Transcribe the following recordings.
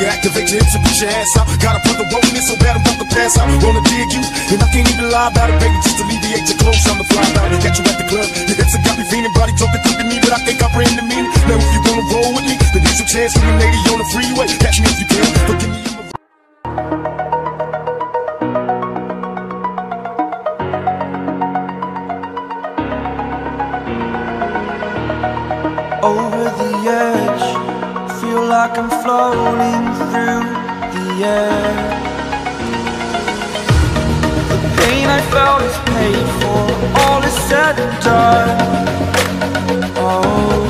activate your hips and push your ass out. Got a brother rolling it so bad I'm about to pass out. Wanna dig you, and I can't even lie about it, baby. Just alleviate your clothes, I'm the fly about it. Got you at the club, your hips have got me feeling. Body talking to me, but I think I bring the meaning. Now if you wanna roll with me, then here's your chance for a lady on the freeway. Catch me if you can, don't give me in the over the edge, feel like I'm floating through the air. The pain I felt is paid for, all is said and done. Oh.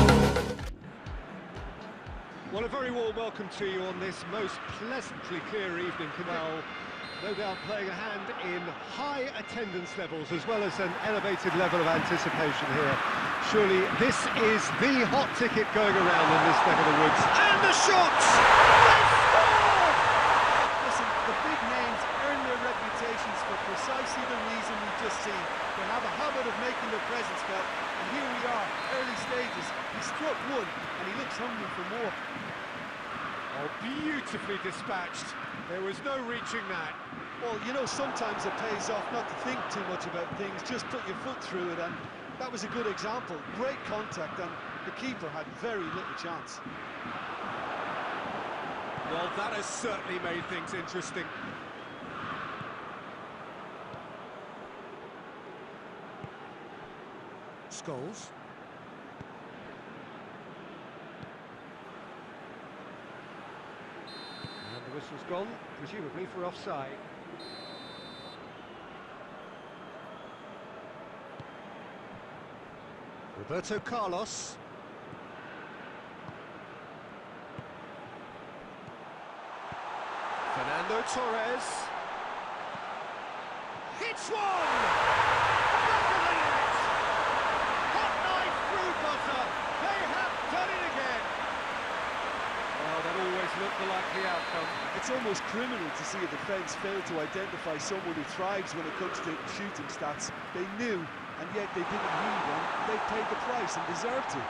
Well, a very warm welcome to you on this most pleasantly clear evening. Canal, no doubt playing a hand in high attendance levels as well as an elevated level of anticipation here. Surely this is the hot ticket going around in this neck of the woods. And the shots! They score! Listen, the big names earn their reputations for precisely the reason we've just seen. They have a habit of making their presence felt, and here we are, early stages. He struck one, and he looks hungry for more. Oh, beautifully dispatched. There was no reaching that. Well, you know, sometimes it pays off not to think too much about things, just put your foot through it, and that was a good example. Great contact, and the keeper had very little chance. Well, that has certainly made things interesting. Scholes. And the whistle's gone, presumably for offside. Roberto Carlos. Fernando Torres. Hits one! Back of the net! Hot knife through buzzer. They have done it again. Well, that always looked the likely outcome. It's almost criminal to see a defence fail to identify someone who thrives when it comes to shooting stats. They knew, and yet they didn't heed, and they paid the price and deserved to.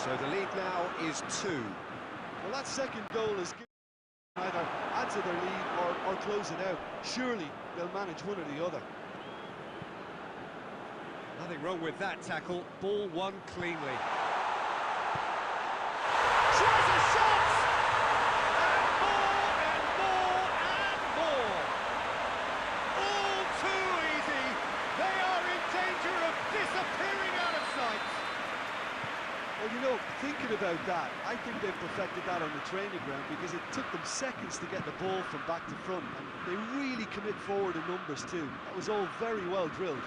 So the lead now is 2. Well, that second goal is given either add to their lead or close it out. Surely they'll manage one or the other. Nothing wrong with that tackle. Ball won cleanly. Tries a shot! And more and more and more. All too easy. They are in danger of disappearing out of sight. Well, you know, thinking about that, I think they've perfected that on the training ground because it took them seconds to get the ball from back to front, and they really commit forward in numbers too. That was all very well drilled.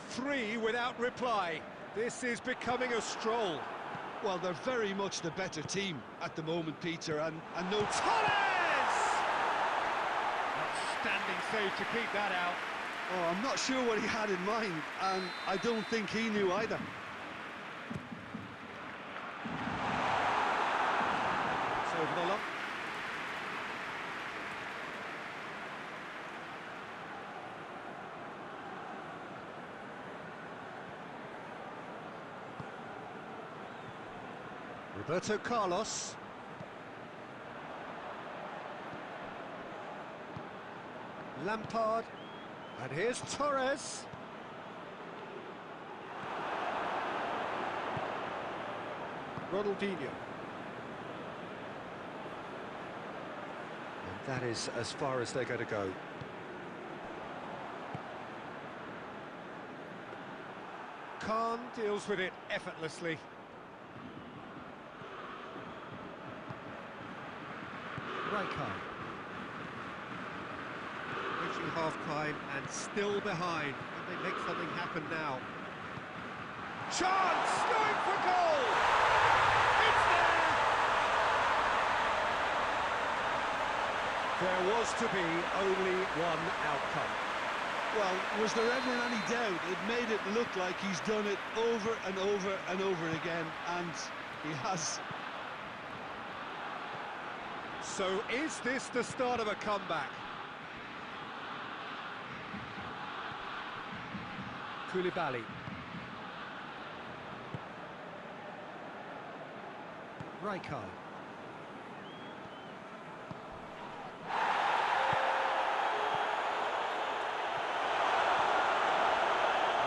3 without reply. This is becoming a stroll. Well, they're very much the better team at the moment, Peter, and no... Torres! Outstanding save to keep that out. Oh, I'm not sure what he had in mind, and I don't think he knew either. It's over the lump. Roberto Carlos. Lampard. And here's Torres. Ronaldinho. And that is as far as they're going to go. Khan deals with it effortlessly. Rijkaard. Reaching half-time and still behind. Can they make something happen now? Chance! Going for goal! It's there! There was to be only one outcome. Well, was there ever any doubt? It made it look like he's done it over and over and over again, and he has. So is this the start of a comeback? Koulibaly. Rijkaard.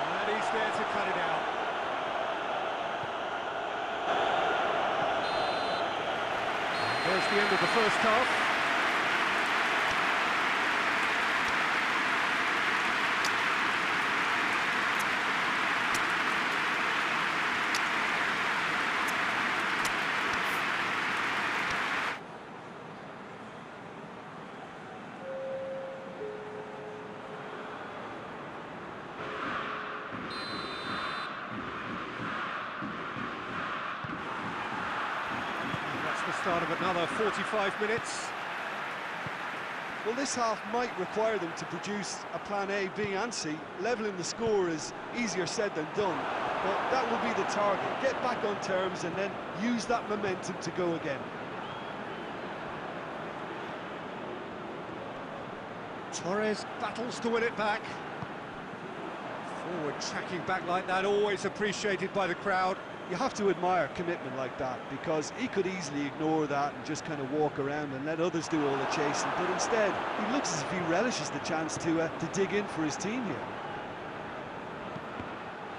And he's there to cut it out. There's the end of the first half. Start of another 45 minutes. Well, this half might require them to produce a plan A, B and C. Levelling the score is easier said than done, but that will be the target. Get back on terms and then use that momentum to go again. Torres battles to win it back. Forward tracking back like that, always appreciated by the crowd. You have to admire commitment like that, because he could easily ignore that and just kind of walk around and let others do all the chasing, but instead he looks as if he relishes the chance to dig in for his team here.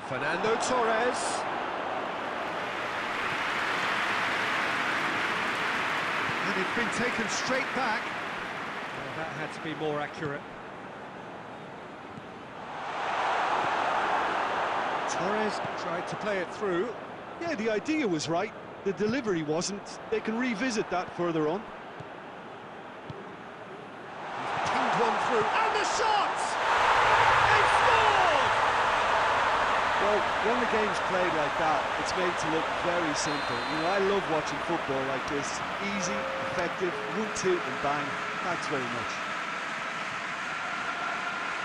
Fernando Torres. And it's been taken straight back. Well, that had to be more accurate. Torres tried to play it through. Yeah, the idea was right, the delivery wasn't. They can revisit that further on. He's pinged one through, and the shot! They've scored! Well, when the game's played like that, it's made to look very simple. You know, I love watching football like this. Easy, effective, 1-2 and bang. Thanks very much.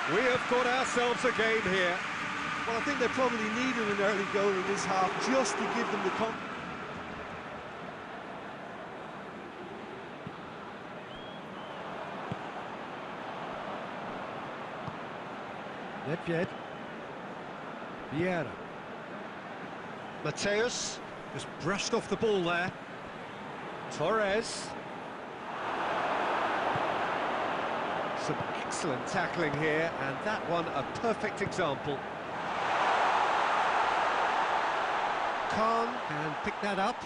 We have got ourselves a game here. Well, I think they probably needed an early goal in this half just to give them the confidence. Nedved. Vieira. Mateus just brushed off the ball there. Torres. Some excellent tackling here, and that one a perfect example. Khan can pick that up.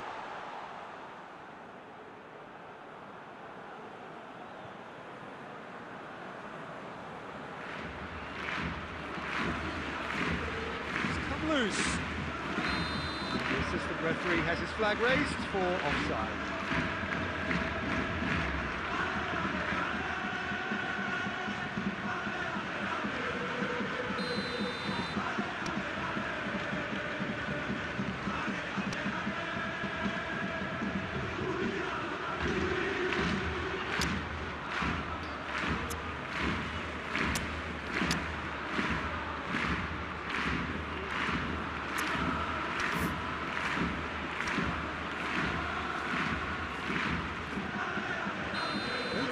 It's come loose. The assistant referee has his flag raised for offside.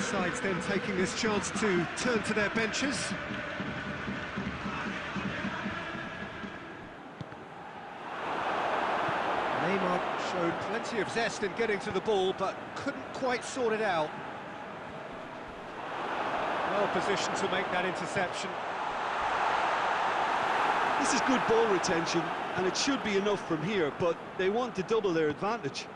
Sides then taking this chance to turn to their benches. Neymar showed plenty of zest in getting to the ball, but couldn't quite sort it out. Well positioned to make that interception. This is good ball retention, and it should be enough from here, but they want to double their advantage.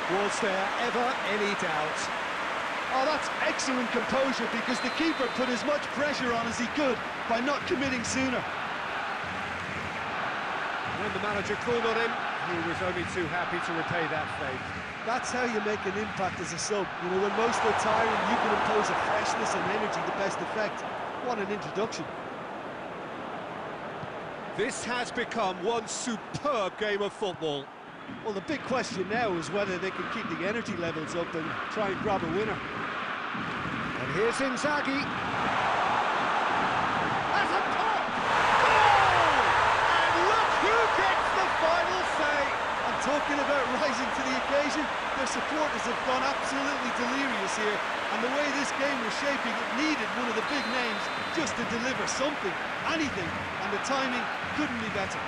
Was there ever any doubt? Oh, that's excellent composure, because the keeper put as much pressure on as he could by not committing sooner. When the manager called on him, he was only too happy to repay that fate. That's how you make an impact as a sub. You know, when most are tiring, you can impose a freshness and energy to best effect. What an introduction. This has become one superb game of football. Well, the big question now is whether they can keep the energy levels up and try and grab a winner. And here's Inzaghi. As a pop! Goal! And look who gets the final say! And talk talking about rising to the occasion, their supporters have gone absolutely delirious here, and the way this game was shaping, it needed one of the big names just to deliver something, anything, and the timing couldn't be better.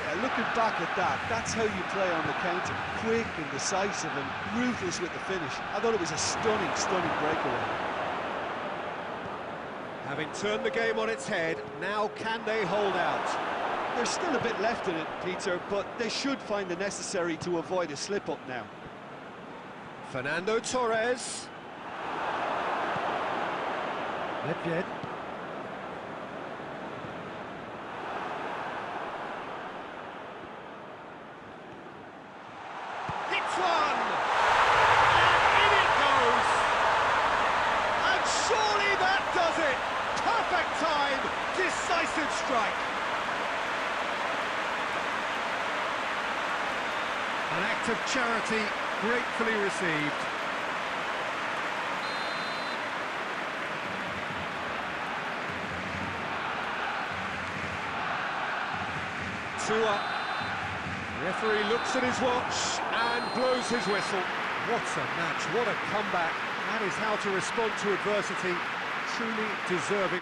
Yeah, looking back at that, that's how you play on the counter. Quick and decisive and ruthless with the finish. I thought it was a stunning, stunning breakaway. Having turned the game on its head, now can they hold out? There's still a bit left in it, Peter, but they should find the necessary to avoid a slip-up now. Fernando Torres. Ledved. Hits one! And in it goes! And surely that does it! Perfect time, decisive strike. An act of charity, gratefully received. Two up. Referee looks at his watch and blows his whistle. What a match, what a comeback. That is how to respond to adversity. Truly deserving.